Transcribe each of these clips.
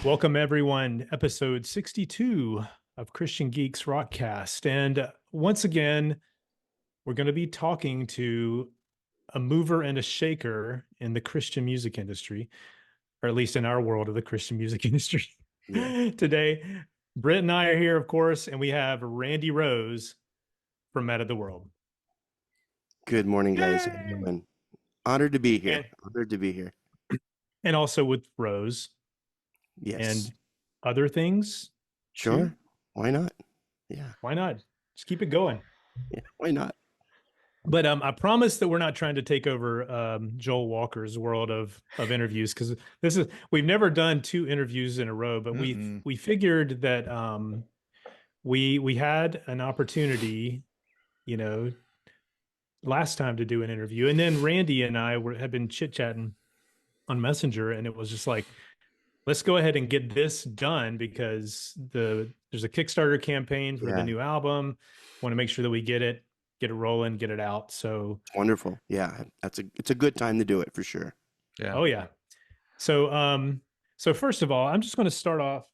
Welcome, everyone. Episode 62 of Christian Geeks Rockcast. And once again, we're going to be talking to a mover and a shaker in the Christian music industry, or at least in our world of the Christian music industry. Yeah. Today, Britt and I are here, of course, and we have Randy Rose from MATW World. Good morning, guys. How you doing? Honored to be here. Honored to be here. And also with Rose. Yes. And other things. Sure. Too? Why not? Yeah. Why not? Just keep it going. Yeah. Why not? But I promise that we're not trying to take over Joel Walker's world of interviews, because we've never done two interviews in a row, but we figured that we had an opportunity, last time to do an interview, and then Randy and I had been chit-chatting on Messenger, and it was just like, let's go ahead and get this done because there's a Kickstarter campaign for the new album. Want to make sure that we get it rolling, get it out. So wonderful. Yeah, it's a good time to do it for sure. Yeah. Oh yeah. So so first of all, I'm just going to start off.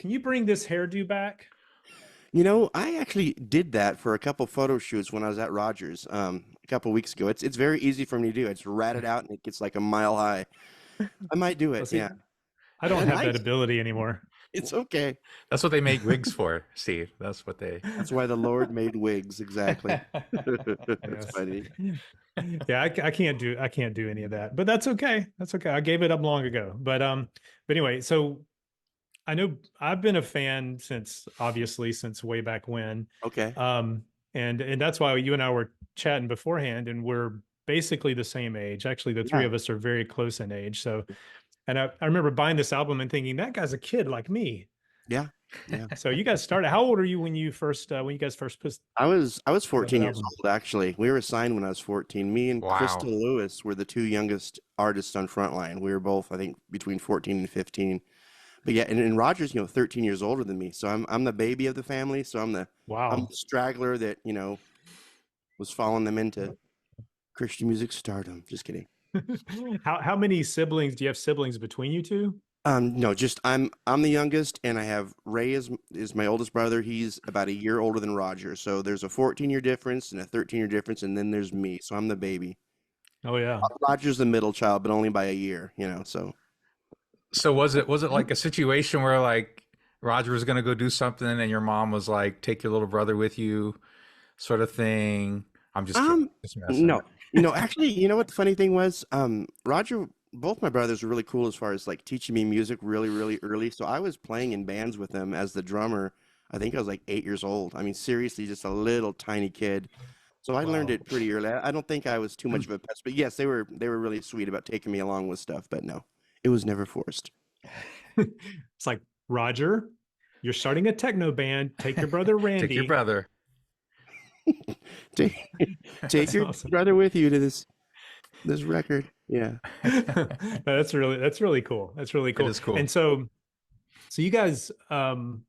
Can you bring this hairdo back? I actually did that for a couple photo shoots when I was at Rogers a couple weeks ago. It's very easy for me to do. I just rat it out and it gets like a mile high. I might do it. Yeah. I don't have that ability anymore. It's okay. That's what they make wigs for, Steve. That's why the Lord made wigs. Exactly. That's funny. Yeah, I can't do any of that, but that's okay. That's okay. I gave it up long ago. But anyway, so I know I've been a fan since way back when. Okay. And that's why you and I were chatting beforehand, and we're basically the same age. Actually, the three of us are very close in age. So, and I remember buying this album and thinking, that guy's a kid like me. Yeah. So you guys started. How old are you when you guys first put? I was 14 years old, actually. We were signed when I was 14. Me and Crystal Lewis were the two youngest artists on Frontline. We were both, I think, between 14 and 15. But yeah, and Roger's, 13 years older than me. So I'm the baby of the family. So I'm the straggler that, was following them into Christian music stardom. Just kidding. How many siblings do you have? Siblings between you two? No, just I'm the youngest, and I have Ray is my oldest brother. He's about a year older than Roger. So there's a 14-year difference and a 13-year difference, and then there's me. So I'm the baby. Oh yeah. Roger's the middle child, but only by a year, So was it like a situation where like Roger was going to go do something and your mom was like, take your little brother with you, sort of thing? I'm just kidding. No, actually, what the funny thing was? Roger, both my brothers were really cool as far as like teaching me music really, really early. So I was playing in bands with them as the drummer. I think I was like 8 years old. I mean, seriously, just a little tiny kid. So I learned it pretty early. I don't think I was too much of a pest, but yes, they were really sweet about taking me along with stuff. But no, it was never forced. It's like, Roger, you're starting a techno band. Take your brother Randy. Take your brother. take your brother with you to this record. Yeah. That's really cool. That's really cool. It is cool. And so you guys,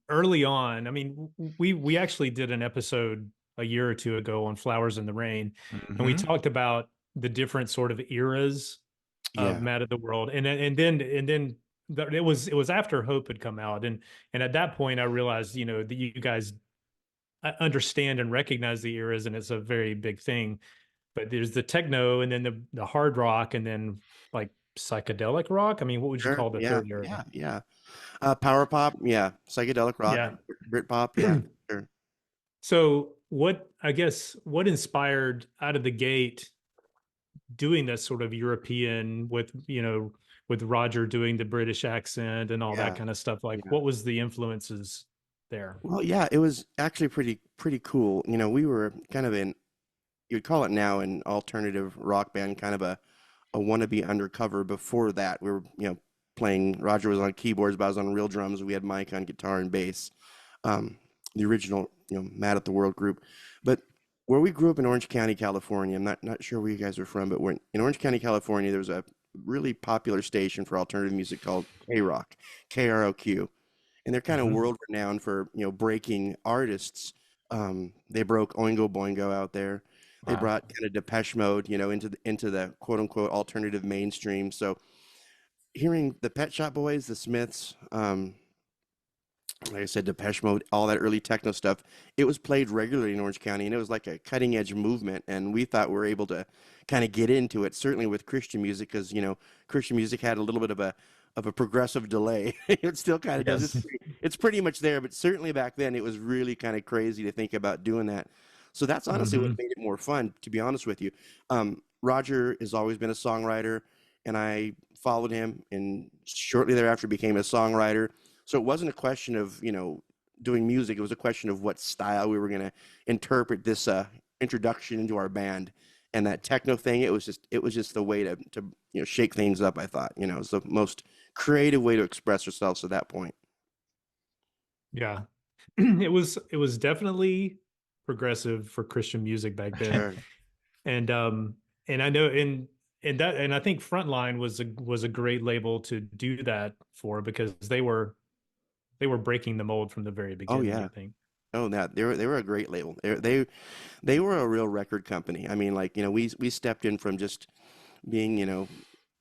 early on, I mean, we actually did an episode a year or two ago on Flowers in the Rain, and we talked about the different sort of eras of MATW World, and then it was after Hope had come out, and at that point I realized, that you guys understand and recognize the eras, and it's a very big thing. But there's the techno, and then the hard rock, and then like psychedelic rock. I mean, what would you call the third era? Yeah. Power pop, psychedelic rock, Brit pop, sure. So what inspired out of the gate doing this sort of European with Roger doing the British accent and all that kind of stuff? Like, what was the influences there? Well, yeah, it was actually pretty cool. We were kind of you'd call it now an alternative rock band, kind of a wannabe undercover. Before that, we were, playing, Roger was on keyboards, but I was on real drums. We had Mike on guitar and bass. The original, MATW World group. But where we grew up in Orange County, California, I'm not sure where you guys are from, but in Orange County, California, there was a really popular station for alternative music called K-Rock, KROQ. And they're kind of world renowned for, breaking artists. They broke Oingo Boingo out there. They brought kind of Depeche Mode, into the quote unquote alternative mainstream. So hearing the Pet Shop Boys, the Smiths, like I said, Depeche Mode, all that early techno stuff, it was played regularly in Orange County, and it was like a cutting edge movement. And we thought we were able to kind of get into it, certainly with Christian music, because Christian music had a little bit of a progressive delay. It still kind of does. Yes. It's pretty much there, but certainly back then it was really kind of crazy to think about doing that. So that's honestly what made it more fun, to be honest with you. Roger has always been a songwriter, and I followed him, and shortly thereafter became a songwriter. So it wasn't a question of, doing music. It was a question of what style we were going to interpret this introduction into our band. And that techno thing, it was just the way to shake things up, I thought. It was the most creative way to express ourselves at that point. Yeah. It was definitely progressive for Christian music back then. Sure. And I know and I think Frontline was a great label to do that for, because they were breaking the mold from the very beginning, yeah. I think. Oh, they were a great label. They were a real record company. I mean, like, we stepped in from just being,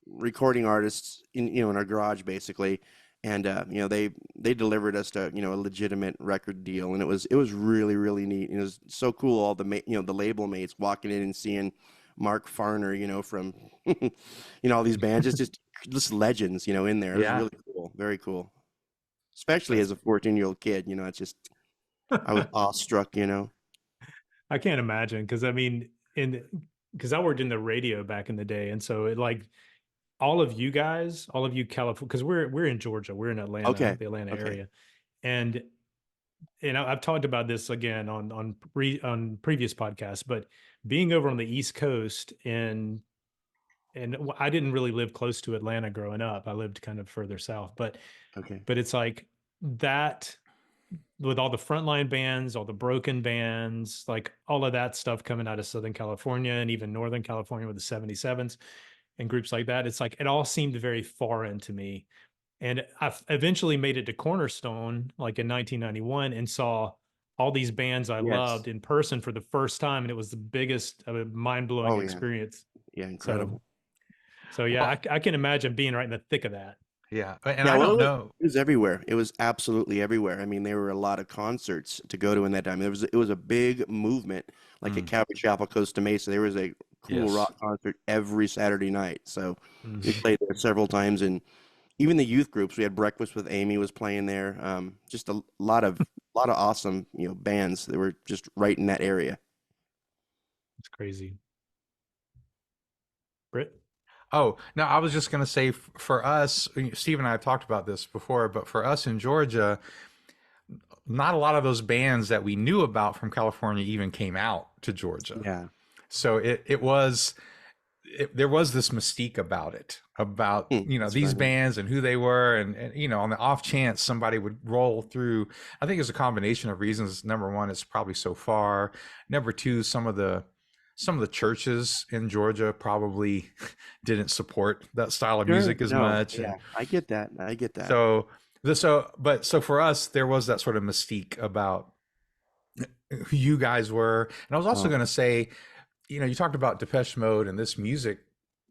recording artists in our garage basically, and they delivered us to a legitimate record deal, and it was really really neat. It was so cool. All the the label mates walking in and seeing Mark Farner, from all these bands, just legends, in there. It was really cool, very cool. Especially as a 14-year-old kid, it's just, I was awestruck, I can't imagine, because I mean, because I worked in the radio back in the day, and so all of you California, because we're in Georgia, we're in Atlanta, the Atlanta area, and I've talked about this again on previous podcasts, but being over on the East Coast, and I didn't really live close to Atlanta growing up. I lived kind of further south, but it's like that, with all the Frontline bands, all the Broken bands, like all of that stuff coming out of Southern California and even Northern California with the 77s and groups like that. It's like, it all seemed very foreign to me. And I eventually made it to Cornerstone, like in 1991, and saw all these bands I loved in person for the first time. And it was the biggest mind-blowing experience. Yeah, incredible. So yeah, I can imagine being right in the thick of that. Yeah. And I don't know. It was everywhere. It was absolutely everywhere. I mean, there were a lot of concerts to go to in that time. It was a big movement, like at Calvary Chapel, Costa Mesa. There was a cool rock concert every Saturday night. So we played there several times, and even the youth groups. We had Breakfast with Amy was playing there. Just a lot of awesome bands that were just right in that area. It's crazy. Britt? Oh, no, I was just going to say, for us, Steve and I have talked about this before, but for us in Georgia, not a lot of those bands that we knew about from California even came out to Georgia. Yeah. So there was this mystique about it, about, these bands and who they were. And, on the off chance somebody would roll through, I think it's a combination of reasons. Number one, it's probably so far. Number two, some of the churches in Georgia probably didn't support that style of music as much. Yeah, I get that. So for us, there was that sort of mystique about who you guys were. And I was also going to say, you talked about Depeche Mode and this music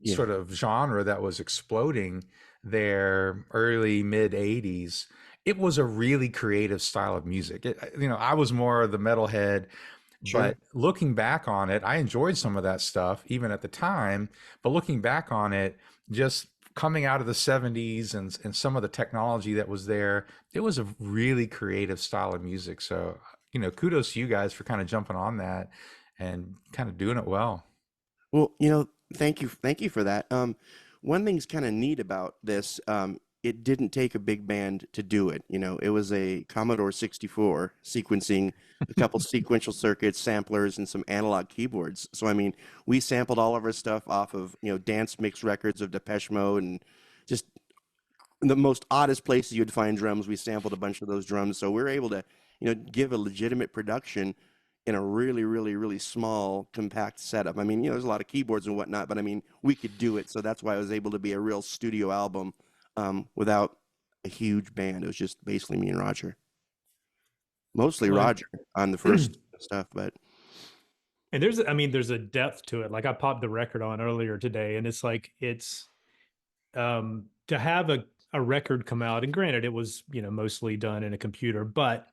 sort of genre that was exploding there early mid 80s. It was a really creative style of music. I was more the metalhead. Sure. But looking back on it, I enjoyed some of that stuff even at the time. But looking back on it, just coming out of the 70s and some of the technology that was there, it was a really creative style of music. So, kudos to you guys for kind of jumping on that and kind of doing it well. Well, thank you for that. One thing's kind of neat about this. It didn't take a big band to do it. It was a Commodore 64 sequencing, a couple sequential circuits, samplers, and some analog keyboards. So, I mean, we sampled all of our stuff off of, dance mix records of Depeche Mode, and just the most oddest places you'd find drums. We sampled a bunch of those drums. So we were able to, give a legitimate production in a really, really, really small, compact setup. I mean, there's a lot of keyboards and whatnot, but I mean, we could do it. So that's why I was able to be a real studio album without a huge band. It was just basically me and Roger. Mostly Roger on the first stuff, but. And there's a depth to it. Like, I popped the record on earlier today, and it's like, to have a record come out, and granted, it was, you know, mostly done in a computer, but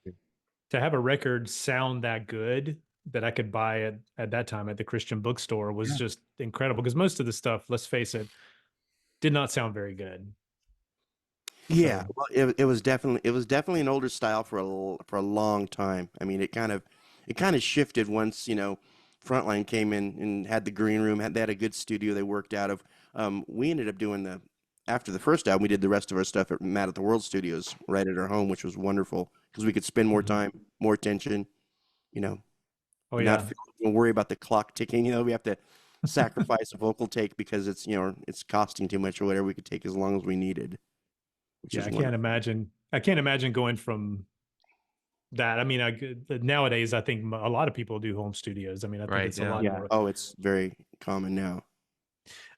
to have a record sound that good that I could buy at that time at the Christian bookstore was just incredible, because most of the stuff, let's face it, did not sound very good. Yeah, So, well, it was definitely an older style for a long time. I mean, it kind of shifted once, you know, Frontline came in and had the green room. They had a good studio they worked out of. We ended up doing the after the first album, we did the rest of our stuff at MATW World Studios right at our home, which was wonderful because we could spend more mhm. time, more attention, you know, Oh not yeah. worry about the clock ticking. You know, we have to sacrifice a vocal take because it's, you know, it's costing too much or whatever. We could take as long as we needed, which Yeah, is I can't wonderful. imagine. I can't imagine going from that. I mean, nowadays I think a lot of people do home studios. I mean, I think Right. it's a Yeah. lot Yeah. more. Oh, it's very common now.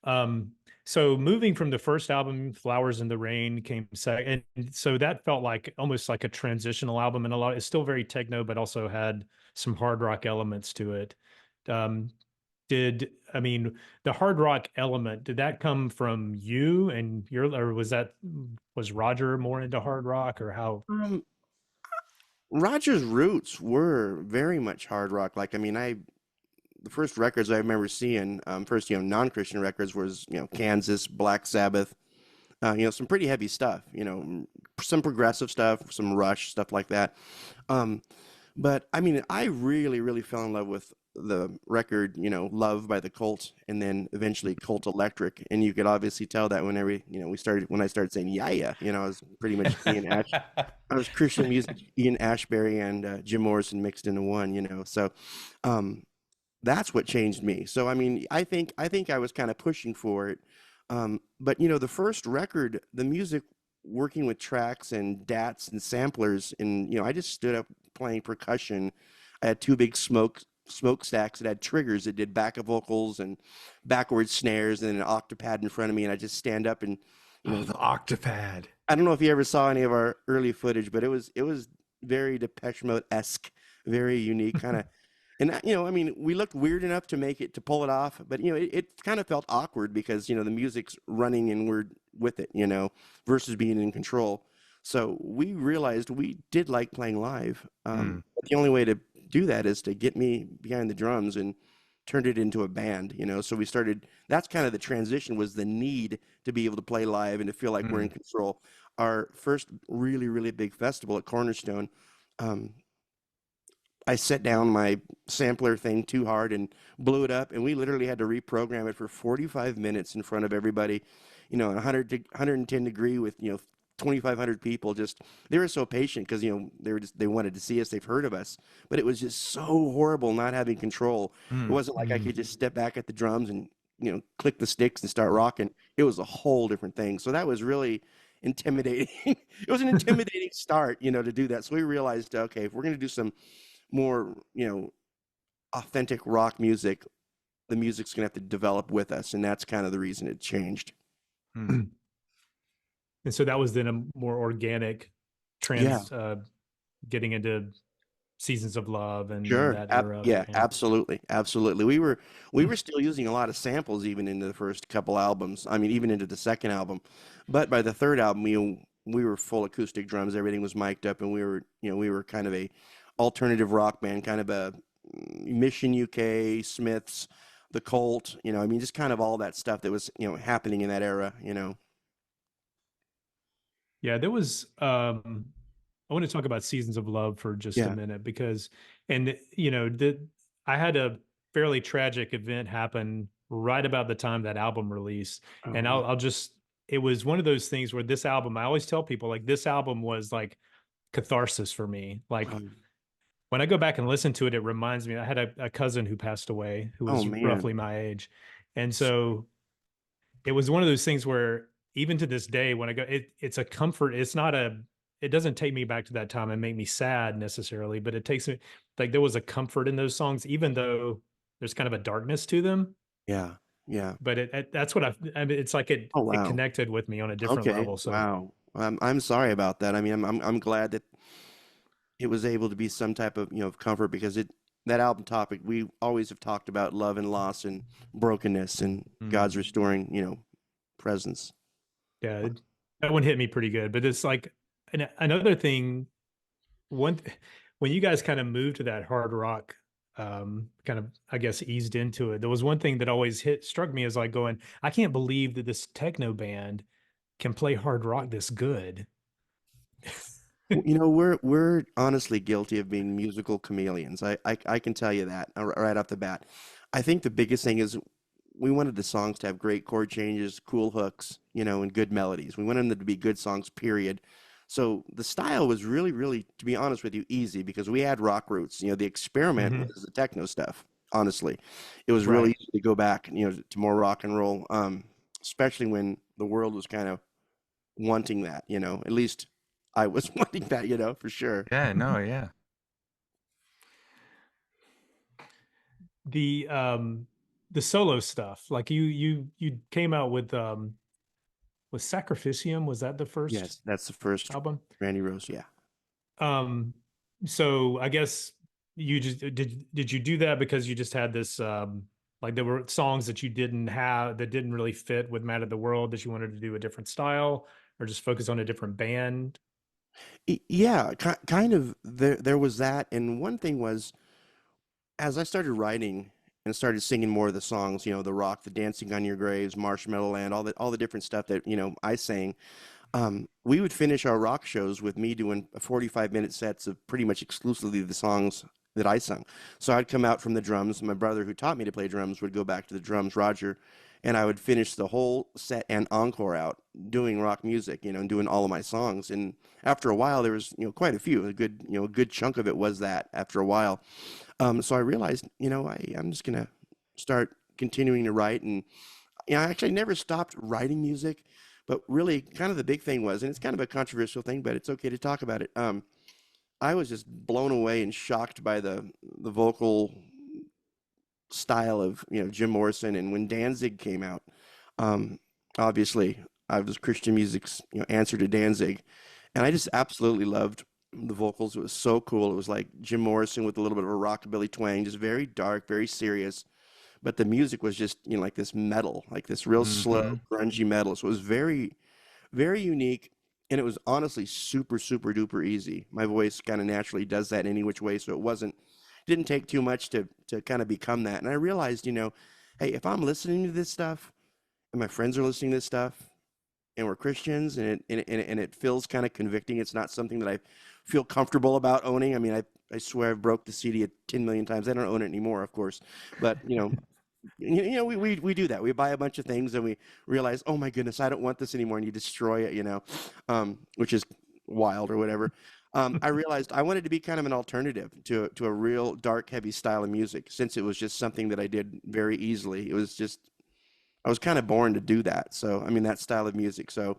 Um, so moving from the first album, Flowers in the Rain, came second, and so that felt like almost like a transitional album, and a lot. It's still very techno, but also had some hard rock elements to it. Um, I mean, the hard rock element, did that come from you and or was Roger more into hard rock, or how? Um, Roger's roots were very much hard rock. Like, I mean, the first records I remember seeing, first, you know, non-Christian records was, you know, Kansas, Black Sabbath, you know, some pretty heavy stuff, you know, some progressive stuff, some Rush, stuff like that. Um, but I mean, I really, really fell in love with the record, you know, Love by the Cult, and then eventually Cult Electric. And you could obviously tell that whenever, you know, when I started saying, yeah, yeah, you know, I was pretty much I was Christian music, Ian Ashbury and Jim Morrison mixed into one, you know. So um, that's what changed me. So I mean, I think I was kind of pushing for it. But you know, the first record, the music, working with tracks and DATs and samplers, and you know, I just stood up playing percussion. I had two big smokestacks that had triggers that did backup vocals and backward snares and an octopad in front of me, and I just stand up and you Oh, know, the Octopad. I don't know if you ever saw any of our early footage, but it was very Depeche Mode esque, very unique kind of. And that, you know, I mean, we looked weird enough to make it to pull it off, but you know, it kind of felt awkward because you know the music's running and we're with it, you know, versus being in control. So we realized we did like playing live. Mm. But the only way to do that is to get me behind the drums and turned it into a band, you know. So we started. That's kind of the transition, was the need to be able to play live and to feel like we're in Mm. control. Our first really, really big festival at Cornerstone, um, I set down my sampler thing too hard and blew it up, and we literally had to reprogram it for 45 minutes in front of everybody, you know, 110 degree with, you know, 2,500 people. Just they were so patient because you know they wanted to see us, they've heard of us, but it was just so horrible not having control. It Mm. wasn't like I could just step back at the drums and you know click the sticks and start rocking. It was a whole different thing. So that was really intimidating. It was an intimidating start, you know, to do that. So we realized, okay, if we're going to do some more, you know, authentic rock music, the music's gonna have to develop with us, and that's kind of the reason it changed. Mm. And so that was then a more organic Yeah, getting into Seasons of Love and sure. that era of the Yeah, band. absolutely, absolutely. We were still using a lot of samples even into the first couple albums. I mean, even into the second album, but by the third album, we were full acoustic drums. Everything was mic'd up, and we were, you know, we were kind of a alternative rock band, kind of a Mission UK, Smiths, the Cult. You know, I mean, just kind of all that stuff that was, you know, happening in that era. You know. Yeah, there was I want to talk about Seasons of Love for just a Yeah. minute, because and you know, I had a fairly tragic event happen right about the time that album released. Oh And no. I'll just it was one of those things where this album, I always tell people, like, this album was like catharsis for me. Like, when I go back and listen to it, it reminds me, I had a cousin who passed away who Oh was man. roughly my age. And so it was one of those things where even to this day, when I go, it's a comfort. It doesn't take me back to that time and make me sad necessarily, but it takes me, like, there was a comfort in those songs, even though there's kind of a darkness to them. Yeah. Yeah. But that's what I mean, it's like Oh it wow. connected with me on a different Okay. level. So Wow. I'm sorry about that. I mean, I'm glad that it was able to be some type of, you know, comfort because it that album topic, we always have talked about love and loss and brokenness and Mm. God's restoring, you know, presence. Yeah, that one hit me pretty good. But it's like another thing. When you guys kind of moved to that hard rock, kind of, I guess, eased into it. There was one thing that always struck me as like going, I can't believe that this techno band can play hard rock this good. You know, we're honestly guilty of being musical chameleons. I can tell you that right off the bat. I think the biggest thing is we wanted the songs to have great chord changes, cool hooks, you know, and good melodies. We wanted them to be good songs, period. So the style was really, really, to be honest with you, easy because we had rock roots. You know, the experiment was the techno stuff. Honestly, it was really easy to go back, you know, to more rock and roll, especially when the world was kind of wanting that. You know, at least I was wanting that. You know, for sure. Yeah, no, yeah. The solo stuff, like you came out with was Sacrificium, was that the first Yes, that's the first album? Randy Rose. Yeah. So I guess you just did you do that because you just had this like there were songs that you didn't have that didn't really fit with Mad at the World that you wanted to do a different style or just focus on a different band? Yeah, kind of. There was that, and one thing was as I started writing and started singing more of the songs, you know, the rock, the Dancing on Your Graves, Marshmallow Land, all the different stuff that you know I sang. We would finish our rock shows with me doing 45-minute sets of pretty much exclusively the songs that I sung. So I'd come out from the drums. My brother, who taught me to play drums, would go back to the drums, Roger, and I would finish the whole set and encore out doing rock music, you know, and doing all of my songs. And after a while, there was, you know, quite a few. A good chunk of it was that after a while. So I realized, you know, I'm just gonna start continuing to write, and you know, I actually never stopped writing music, but really, kind of the big thing was, and it's kind of a controversial thing, but it's okay to talk about it. I was just blown away and shocked by the vocal style of you know Jim Morrison, and when Danzig came out, um, obviously I was Christian music's you know answer to Danzig, and I just absolutely loved the vocals. It was so cool. It was like Jim Morrison with a little bit of a rockabilly twang, just very dark, very serious. But the music was just you know like this metal, like this real slow, grungy metal. So it was very, very unique, and it was honestly super, super duper easy. My voice kind of naturally does that any which way, so it didn't take too much to kind of become that. And I realized, you know, hey, if I'm listening to this stuff and my friends are listening to this stuff and we're Christians and it feels kind of convicting, it's not something that I feel comfortable about owning. I mean, I swear I've broke the CD 10 million times. I don't own it anymore, of course, but you know, we do that. We buy a bunch of things and we realize, oh my goodness, I don't want this anymore, and you destroy it, you know, which is wild or whatever. I realized I wanted to be kind of an alternative to a real dark, heavy style of music, since it was just something that I did very easily. It was just I was kind of born to do that. So I mean that style of music. So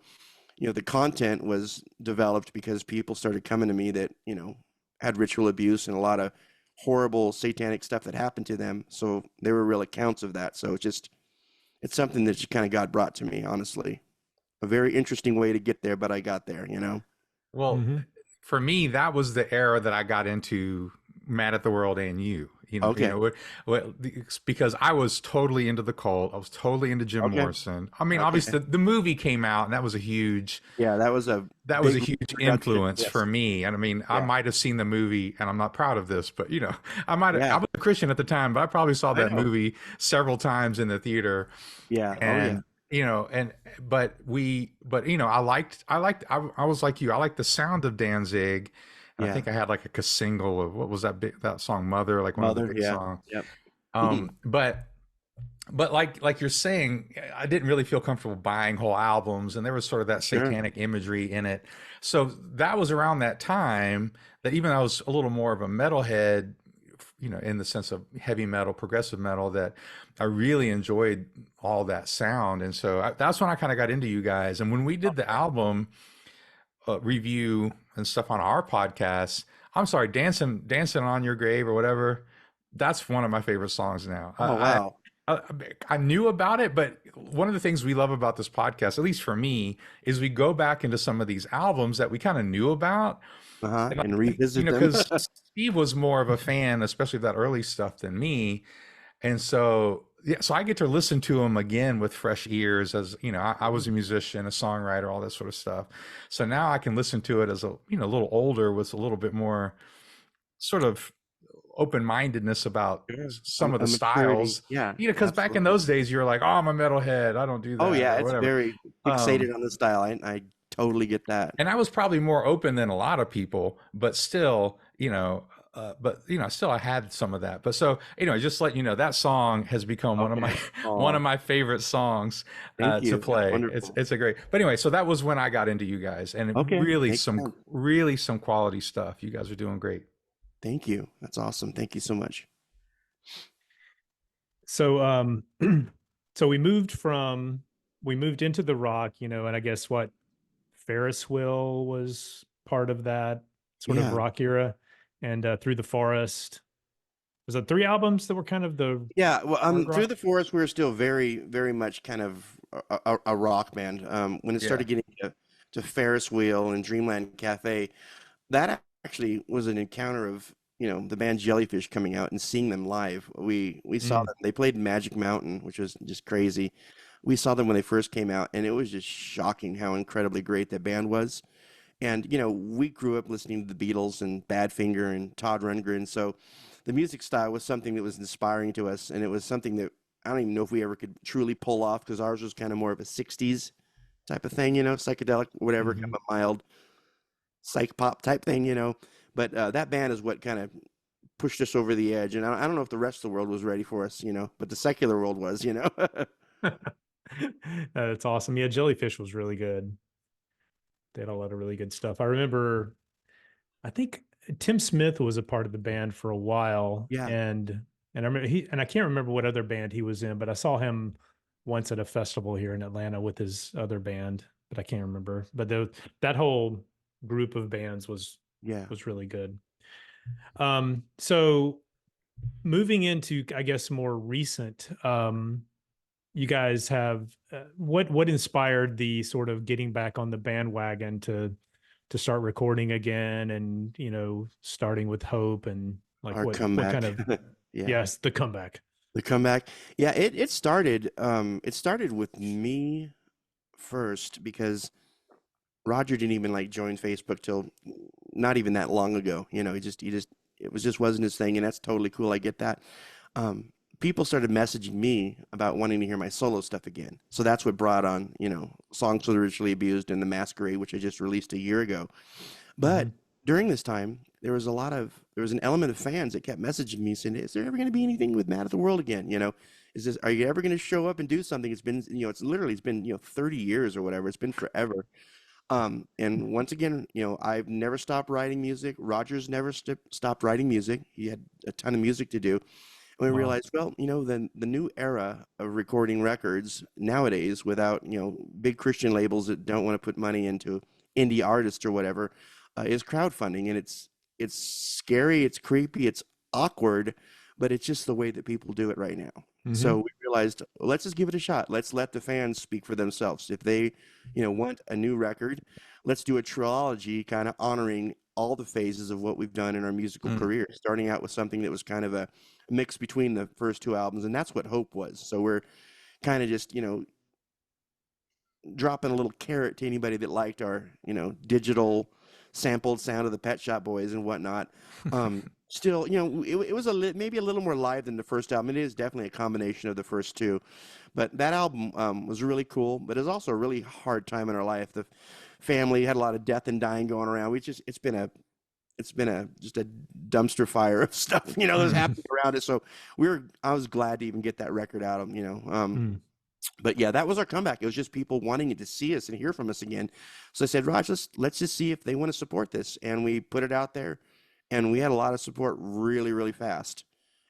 you know the content was developed because people started coming to me that you know had ritual abuse and a lot of horrible satanic stuff that happened to them. So there were real accounts of that. So it's something that just kind of God brought to me, honestly. A very interesting way to get there, but I got there, you know. Well, for me, that was the era that I got into Mad at the World and Okay. because I was totally into the cult. I was totally into Jim Okay. Morrison. I mean, Okay. obviously the movie came out and that was a huge Yeah, that was a huge production. influence Yes. for me. And I mean, I Yeah. might have seen the movie, and I'm not proud of this, but I Yeah. was a Christian at the time, but I probably saw I that know. movie several times in the theater. Yeah. Oh yeah. And I was like you. I liked the sound of Danzig. And I Yeah. think I had like a single of what was that song, Mother, like one of the Mother. big Yeah. songs. Yep. But like you're saying, I didn't really feel comfortable buying whole albums, and there was sort of that Sure. satanic imagery in it. So that was around that time that even though I was a little more of a metalhead, in the sense of heavy metal, progressive metal, that I really enjoyed all that sound. And so that's when I kind of got into you guys. And when we did the album review and stuff on our podcast, I'm sorry, dancing on your grave or whatever, that's one of my favorite songs now. Oh wow. I knew about it, but one of the things we love about this podcast, at least for me, is we go back into some of these albums that we kind of knew about. And revisit them. Because Steve was more of a fan, especially of that early stuff, than me. And so, yeah, so I get to listen to them again with fresh ears. As you know, I was a musician, a songwriter, all that sort of stuff. So now I can listen to it as a a little older, with a little bit more sort of open-mindedness about Sure. some of A the maturity. styles. Yeah, Because back in absolutely. those days, you were like, "Oh, I'm a metalhead. I don't do Oh that," yeah, or it's whatever. very Um, fixated on the style. I totally get that. and I was probably more open than a lot of people, but still, still I had some of that. But so, just let you know, that song has become one of my Okay. one of Oh, my favorite songs thank to you. That's play. It's wonderful. it's a great. But anyway, so that was when I got into you guys, and Okay, makes sense. really some quality stuff. You guys are doing great. Thank you. That's awesome. Thank you so much. So so we moved into the rock, and I guess what Ferris Wheel was part of that sort of Yeah. rock era, and Through the Forest. Was it 3 albums that were kind of the Yeah, well, hard through rock? the forest, we were still very, very much kind of a rock band. When it Yeah. started getting to Ferris Wheel and Dreamland Cafe, that actually was an encounter of the band Jellyfish coming out and seeing them live. We saw Mm, them. They played Magic Mountain, which was just crazy. We saw them when they first came out, and it was just shocking how incredibly great that band was. And we grew up listening to the Beatles and Badfinger and Todd Rundgren, so the music style was something that was inspiring to us, and it was something that I don't even know if we ever could truly pull off because ours was kind of more of a '60s type of thing, psychedelic, whatever, kind mhm. of a mild psych pop type thing. But that band is what kind of pushed us over the edge, and I don't know if the rest of the world was ready for us, but the secular world was. That's awesome. Yeah, Jellyfish was really good. They had a lot of really good stuff. I remember, I think Tim Smith was a part of the band for a while, Yeah. and I remember I can't remember what other band he was in, but I saw him once at a festival here in Atlanta with his other band, but I can't remember. But that whole group of bands Yeah. was really good. So moving into, I guess, more recent, you guys have what inspired the sort of getting back on the bandwagon to start recording again, and starting with Hope, and like Our what kind comeback. of, Yeah. yes, the comeback. The comeback. Yeah, it started with me first because Roger didn't even like join Facebook till not even that long ago. He just wasn't his thing, and that's totally cool. I get that. Um, People started messaging me about wanting to hear my solo stuff again. So that's what brought on, Songs for the Ritually Abused and The Masquerade, which I just released a year ago. But Hmm. during this time, there was an element of fans that kept messaging me saying, "Is there ever going to be anything with Mad at the World again? Are you ever going to show up and do something?" It's been 30 years or whatever. It's been forever. And once again, I've never stopped writing music. Rogers never stopped writing music. He had a ton of music to do. And we Wow. realized, well, the new era of recording records nowadays without, big Christian labels that don't want to put money into indie artists or whatever, is crowdfunding. And it's scary, it's creepy, it's awkward, but it's just the way that people do it right now. So Hmm. we realized, let's just give it a shot. Let's let the fans speak for themselves. If they, want a new record, let's do a trilogy kind of honoring all the phases of what we've done in our musical Mm. career, starting out with something that was kind of a mix between the first two albums, and that's what Hope was. So we're kind of just, dropping a little carrot to anybody that liked our, digital sampled sound of the Pet Shop Boys and whatnot. Still, it was maybe a little more live than the first album. It is definitely a combination of the first two, but that album was really cool. But it's also a really hard time in our life. The family had a lot of death and dying going around. It's been a just a dumpster fire of stuff, that's happening around it. So I was glad to even get that record out of. Mm. But yeah, that was our comeback. It was just people wanting to see us and hear from us again. So I said, Raj, let's just see if they want to support this. And we put it out there, and we had a lot of support really, really fast.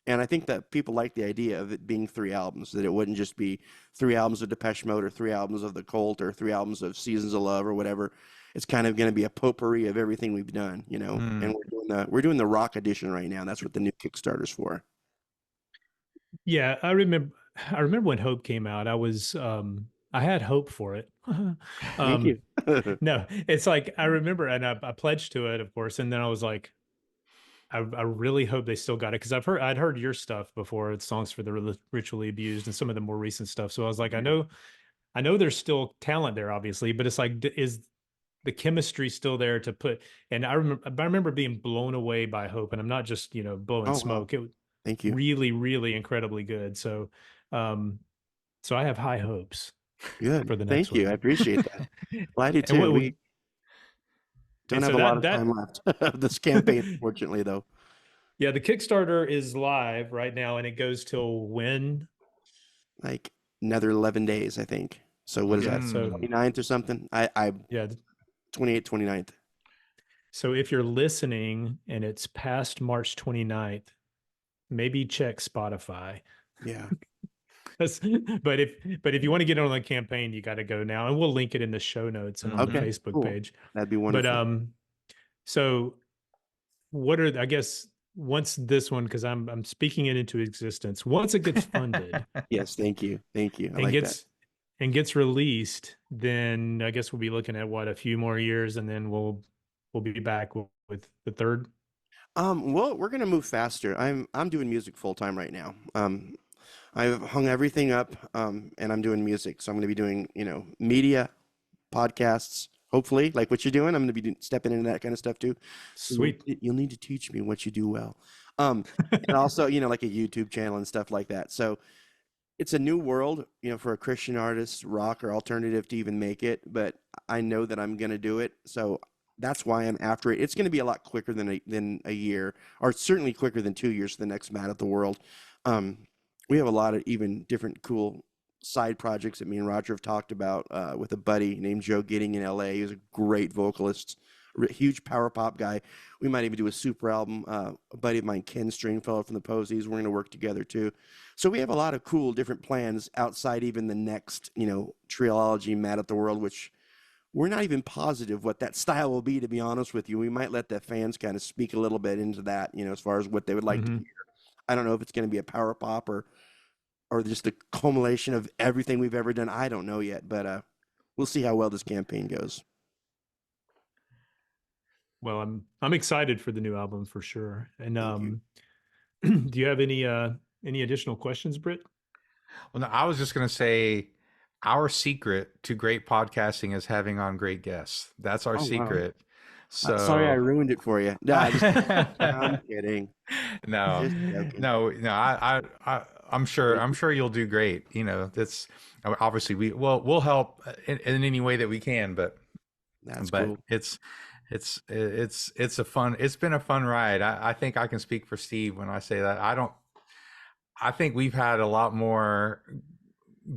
And I think that people like the idea of it being 3 albums, that it wouldn't just be 3 albums of Depeche Mode or 3 albums of The Cult or 3 albums of Seasons of Love or whatever. It's kind of going to be a potpourri of everything we've done. And Mm. we're doing the rock edition right now. That's what the new Kickstarter's for. Yeah, I remember when Hope came out. I had hope for it. Thank um you. no, it's like I remember, and I pledged to it, of course, and then I was like, I really hope they still got it, because I'd heard your stuff before. It's songs for the ritually abused and some of the more recent stuff. So I was like, I know there's still talent there, obviously, but it's like, is the chemistry still there to put? And I remember being blown away by Hope, and I'm not just blowing Oh, wow. smoke. It was Thank you. really, really incredibly good. So, so I have high hopes Good. for the next Thank you. I one. appreciate that. Well, I do And too. what We don't and have so a lot of that time left of this campaign, unfortunately, though. yeah, the Kickstarter is live right now, and it goes till when? Like another 11 days, I think. So what is Yeah, that? so 29th or something? I yeah, 28th, 29th. so if you're listening and it's past March 29th, maybe check Spotify. Yeah. but if you want to get on the campaign, you got to go now, and we'll link it in the show notes and on the Okay. Facebook Cool. page. That'd be But wonderful. so what are, I guess, once this one, because I'm speaking it into existence, once it gets funded Yes. Thank you. Thank you. I and like that. gets released, then I guess we'll be looking at what, a few more years, and then we'll be back with the third. Well, we're gonna move faster. I'm doing music full time right now. I've hung everything up, and I'm doing music. So I'm gonna be doing, media, podcasts, hopefully, like what you're doing. I'm gonna be stepping into that kind of stuff too. So Sweet. you'll need to teach me what you do well. And also, like a YouTube channel and stuff like that. So it's a new world, for a Christian artist, rock or alternative, to even make it. But I know that I'm gonna do it. So that's why I'm after it. It's going to be a lot quicker than a year, or certainly quicker than 2 years for the next MATW World. We have a lot of even different cool side projects that me and Roger have talked about, with a buddy named Joe Gidding in LA. He's a great vocalist, huge power pop guy. We might even do a super album. A buddy of mine, Ken Stringfellow from the Posies, we're going to work together too. So we have a lot of cool different plans outside even the next, trilogy MATW World, which we're not even positive what that style will be, to be honest with you. We might let the fans kind of speak a little bit into that, as far as what they would like to hear. I don't know if it's going to be a power pop or just the culmination of everything we've ever done. I don't know yet, but we'll see how well this campaign goes. Well, I'm excited for the new album for sure. And Thank do you have any additional questions, Britt? Well, no, I was just going to say our secret to great podcasting is having on great guests. That's our Oh, wow. secret. So Sorry I ruined it for you. No, I'm kidding. No, Just joking. no. I'm sure you'll do great. That's obviously we'll help in any way that we can, but That's cool. it's been a fun ride. I think I can speak for Steve when I say that. I think we've had a lot more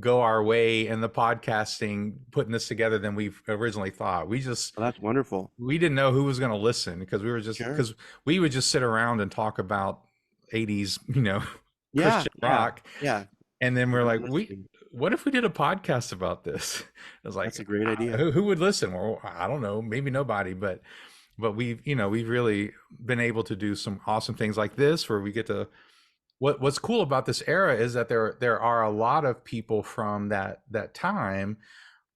go our way in the podcasting, putting this together, than we've originally thought. Well, that's wonderful. We didn't know who was going to listen, because Sure. we would just sit around and talk about 80s, Yeah, Christian rock. Yeah. And then we're like, Listening. what if we did a podcast about this? I was like, That's a great idea. Who would listen? Well, I don't know, maybe nobody, but we've really been able to do some awesome things like this, where we get to, what's cool about this era is that there are a lot of people from that time,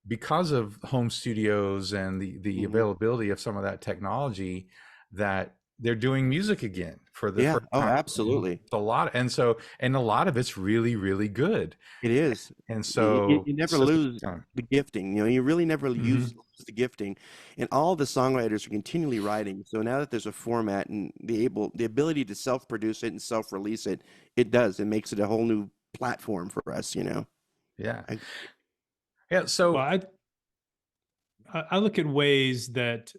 because of home studios and the availability of some of that technology, that they're doing music again for the first time. Absolutely. It's a lot, and a lot of it's really, really good. It is. And so you never lose the gifting. You really never lose the gifting, and all the songwriters are continually writing. So now that there's a format and the ability to self-produce it and self-release it, it makes it a whole new platform for us. Yeah. Yeah. So well, I look at ways that,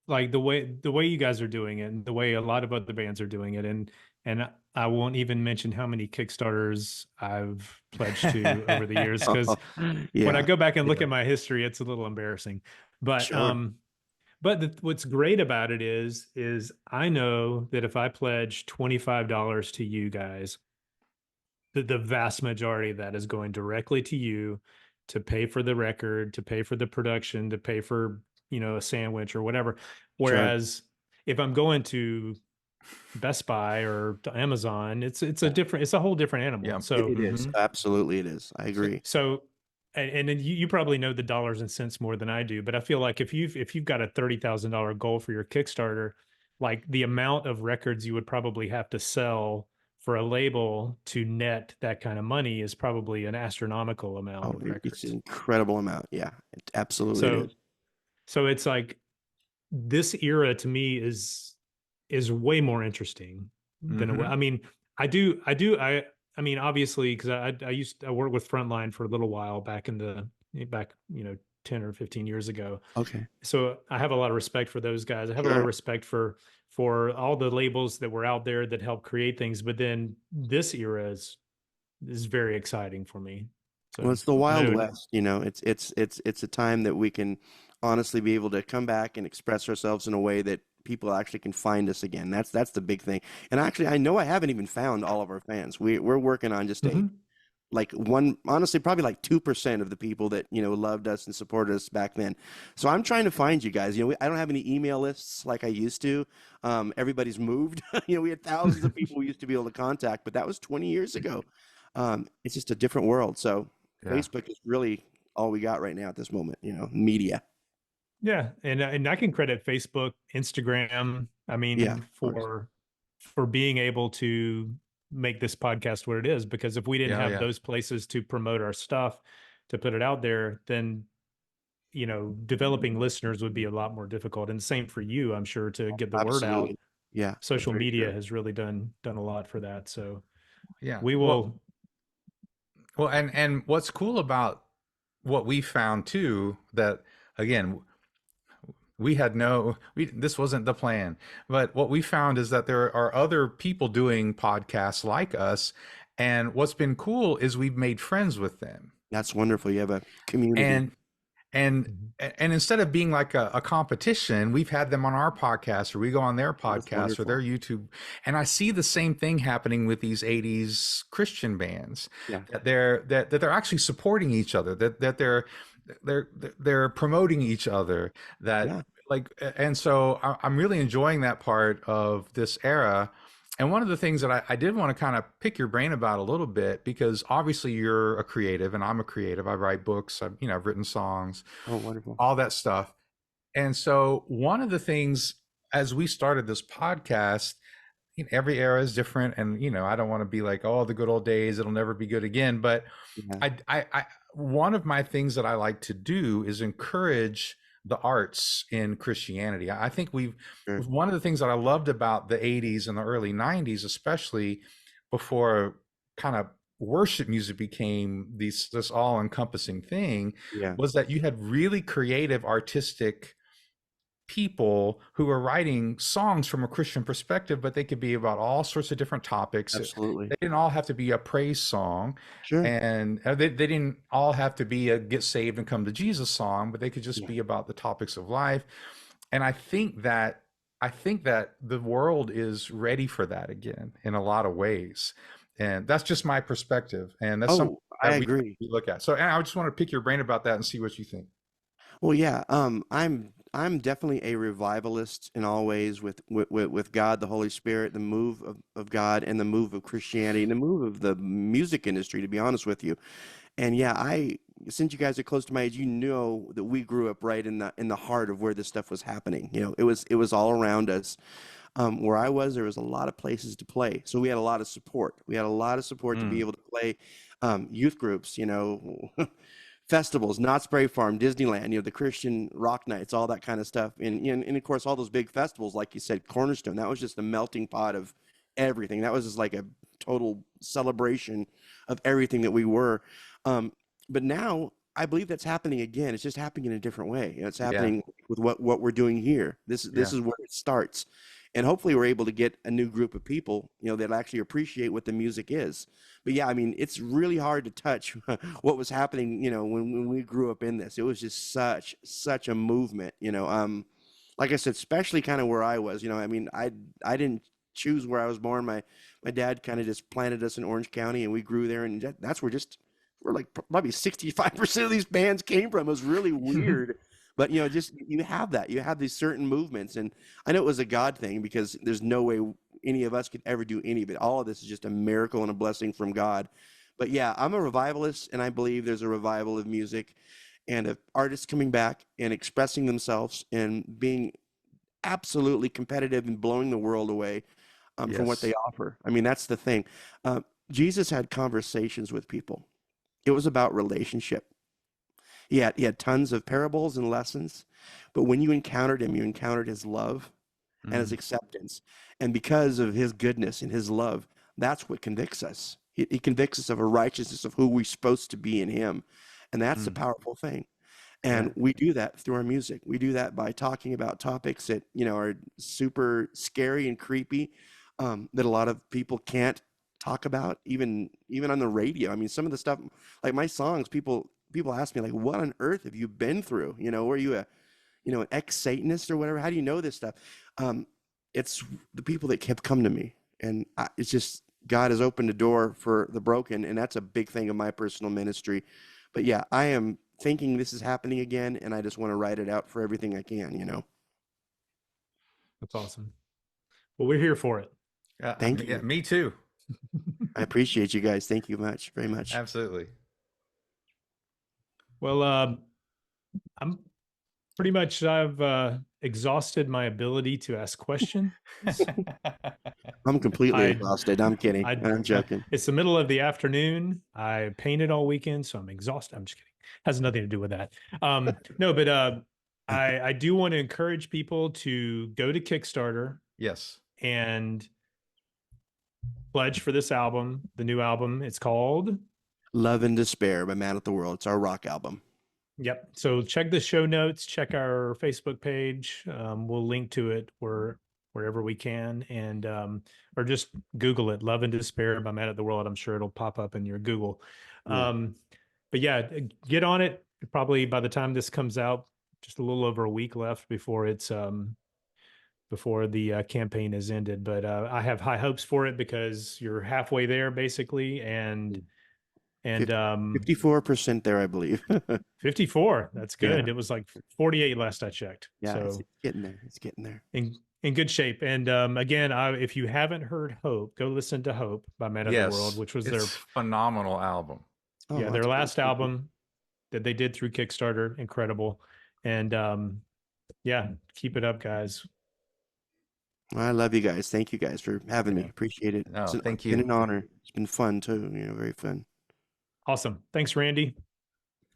like the way you guys are doing it, and the way a lot of other bands are doing it, and I won't even mention how many Kickstarters I've pledged to over the years, because when I go back and look at my history, it's a little embarrassing. But Sure. what's great about it is I know that if I pledge $25 to you guys, the vast majority of that is going directly to you, to pay for the record, to pay for the production, to pay for, a sandwich or whatever. Whereas if I'm going to Best Buy or to Amazon, it's a whole different animal. Yeah, So it is. Absolutely it is. I agree. So and then you probably know the dollars and cents more than I do, but I feel like if you've got a $30,000 goal for your Kickstarter, like the amount of records you would probably have to sell for a label to net that kind of money is probably an astronomical amount Oh, of it's records. an incredible amount. Yeah, it absolutely it So, is. so it's like this era to me is way more interesting than it was. Mm-hmm. I mean, I mean, obviously, because I worked with Frontline for a little while back 10 or 15 years ago. Okay. So I have a lot of respect for those guys. I have a lot of Sure. respect for all the labels that were out there that helped create things. But then this era is very exciting for me. Well, So it's the I Wild know. West, you know. It's a time that we can honestly be able to come back and express ourselves in a way that people actually can find us again. That's the big thing. And actually, I know I haven't even found all of our fans. We're working on just a Mhm. like one, honestly, probably like 2% of the people that, you know, loved us and supported us back then. So I'm trying to find you guys. You know, I don't have any email lists like I used to. Everybody's moved. You know, we had thousands of people we used to be able to contact, but that was 20 years ago. It's just a different world. So Yeah. Facebook is really all we got right now at this moment, you know, media. Yeah, and I can credit Facebook, Instagram. I Yeah, mean, of course. for being able to make this podcast what it is. Because if we didn't Yeah. have Yeah. those places to promote our stuff, to put it out there, then developing listeners would be a lot more difficult. And same for you, I'm sure, to get the word out. Absolutely. Yeah, Social very media true. has really done a lot for that. So Yeah. we Well, will. and what's cool about what we found too, that again, we had this wasn't the plan, but what we found is that there are other people doing podcasts like us. And what's been cool is we've made friends with them. That's wonderful. You have a community. And and Mhm. and instead of being like a competition, we've had them on our podcast, or we go on their That's podcast or their wonderful. YouTube. And I see the same thing happening with these 80s Christian bands, Yeah. that they're actually supporting each other, that they're promoting each other, that Yeah. like. And so I'm really enjoying that part of this era. And one of the things that I did want to kind of pick your brain about a little bit, because obviously you're a creative and I'm a creative. I write books, I've written songs, Oh, wonderful. all that stuff. And so one of the things, as we started this podcast, every era is different. And, I don't want to be like, oh, the good old days, it'll never be good again. But Yeah. one of my things that I like to do is encourage the arts in Christianity. I think Sure. one of the things that I loved about the 80s and the early 90s, especially before kind of worship music became this all-encompassing thing, Yeah. was that you had really creative, artistic people who are writing songs from a Christian perspective, but they could be about all sorts of different topics. Absolutely. They didn't all have to be a praise song, Sure. and they didn't all have to be a get saved and come to Jesus song, but they could just Yeah. be about the topics of life. And I think that the world is ready for that again in a lot of ways. And that's just my perspective. And that's something Oh, I that agree. we look at. So, and I just want to pick your brain about that and see what you think. Well, yeah, I'm definitely a revivalist in all ways with God, the Holy Spirit, the move of God, and the move of Christianity, and the move of the music industry, to be honest with you. And yeah, since you guys are close to my age, you know that we grew up right in the heart of where this stuff was happening. You know, it was all around us. Where I was, there was a lot of places to play, so we had a lot of support. We had a lot of support to be Mm, able to play youth groups, you know, festivals, Knott's Berry Farm, Disneyland, you know, the Christian rock nights, all that kind of stuff, and of course all those big festivals, like you said, Cornerstone. That was just a melting pot of everything. That was just like a total celebration of everything that we were. Um, but now I believe that's happening again. It's just happening in a different way. You know, it's yeah, happening with what we're doing here. This yeah. is where it starts, and hopefully we're able to get a new group of people, you know, that actually appreciate what the music is. But yeah, I mean, it's really hard to touch what was happening, you know, when we grew up in this. It was just such a movement, you know. Like I said, especially kind of where I was, you know. I mean, I didn't choose where I was born. My dad kind of just planted us in Orange County, and we grew there, and that's where just where like probably 65% of these bands came from. It was really weird. But you know, just you have that. You have these certain movements, and I know it was a God thing because there's no way any of us could ever do any of it. All of this is just a miracle and a blessing from God. But yeah, I'm a revivalist, and I believe there's a revival of music and of artists coming back and expressing themselves and being absolutely competitive and blowing the world away from what they Yes. offer. I mean, that's the thing. Jesus had conversations with people. It was about relationship. He had tons of parables and lessons, but when you encountered him, you encountered his love and his Mm, acceptance. And because of his goodness and his love, that's what convicts us. He convicts us of a righteousness of who we're supposed to be in him. And that's the mm, powerful thing. yeah. And we do that through our music. We do that by talking about topics that, are super scary and creepy, that a lot of people can't talk about, even on the radio. I mean, some of the stuff, like my songs, people ask me like, what on earth have you been through? Were you an ex-Satanist or whatever? How do you know this stuff? Um, it's the people that kept come to me, and it's just God has opened a door for the broken, and that's a big thing of my personal ministry. But yeah, I am thinking this is happening again, and I just want to write it out for everything I can. That's awesome. Well, we're here for it. Thank Yeah, you. me too. I appreciate you guys. Thank you very much. Absolutely. Well, I'm pretty much, I've exhausted my ability to ask questions. I'm completely I, exhausted. I'm kidding. I, I'm joking. it's the middle of the afternoon. I painted all weekend, so I'm exhausted. I'm just kidding. Has nothing to do with that. No, but I do want to encourage people to go to Kickstarter Yes. and pledge for this album, the new album. It's called. Love and Despair by Man of the World. It's our rock album. Yep. So check the show notes, check our Facebook page. We'll link to it wherever we can, and or just Google it, "Love and Despair" by Man of the World. I'm sure it'll pop up in your Google. Yeah. But yeah, get on it. Probably by the time this comes out, just a little over a week left before it's before the campaign is ended. But I have high hopes for it because you're halfway there basically, and 54% there, I believe. 54. That's Yeah. good. It was like 48 last I checked. Yeah, So it's getting there. It's getting there. in good shape. And again, if you haven't heard Hope, go listen to Hope by Man of the World, Yes. which was It's phenomenal album. Oh, their that's last cool. album that they did through Kickstarter. Incredible. And yeah, keep it up, guys. Well, I love you guys. Thank you guys for having me. Yeah. Appreciate it. No, It's thank been you. an honor. It's been fun too. Very fun. Awesome. Thanks, Randy.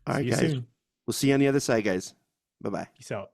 All See right, you guys. soon. We'll see you on the other side, guys. Bye-bye. Peace out.